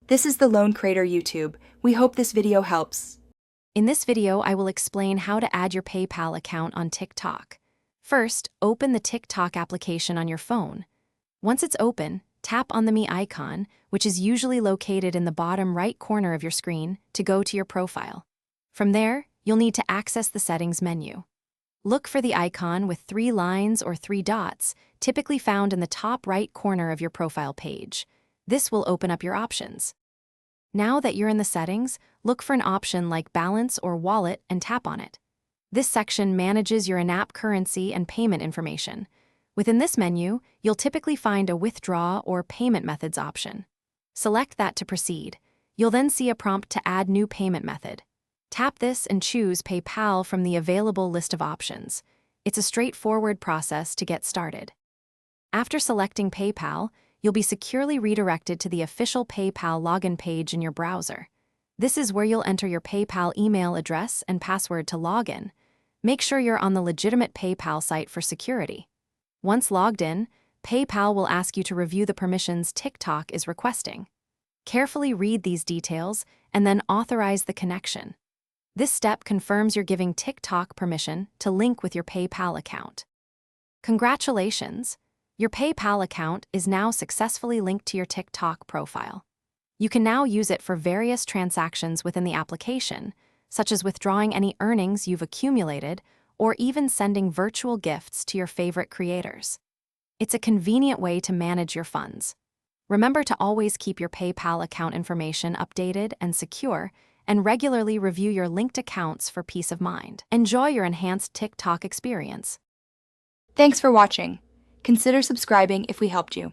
This is the Lone Crater YouTube. We hope this video helps. In this video, I will explain how to add your PayPal account on TikTok. First, open the TikTok application on your phone. Once it's open, tap on the Me icon, which is usually located in the bottom right corner of your screen, to go to your profile. From there, you'll need to access the Settings menu. Look for the icon with 3 lines or 3 dots, typically found in the top right corner of your profile page. This will open up your options. Now that you're in the settings, look for an option like Balance or Wallet and tap on it. This section manages your in-app currency and payment information. Within this menu, you'll typically find a Withdraw or Payment Methods option. Select that to proceed. You'll then see a prompt to add new payment method. Tap this and choose PayPal from the available list of options. It's a straightforward process to get started. After selecting PayPal, you'll be securely redirected to the official PayPal login page in your browser. This is where you'll enter your PayPal email address and password to log in. Make sure you're on the legitimate PayPal site for security. Once logged in, PayPal will ask you to review the permissions TikTok is requesting. Carefully read these details and then authorize the connection. This step confirms you're giving TikTok permission to link with your PayPal account. Congratulations! Your PayPal account is now successfully linked to your TikTok profile. You can now use it for various transactions within the application, such as withdrawing any earnings you've accumulated or even sending virtual gifts to your favorite creators. It's a convenient way to manage your funds. Remember to always keep your PayPal account information updated and secure, and regularly review your linked accounts for peace of mind. Enjoy your enhanced TikTok experience. Thanks for watching. Consider subscribing if we helped you.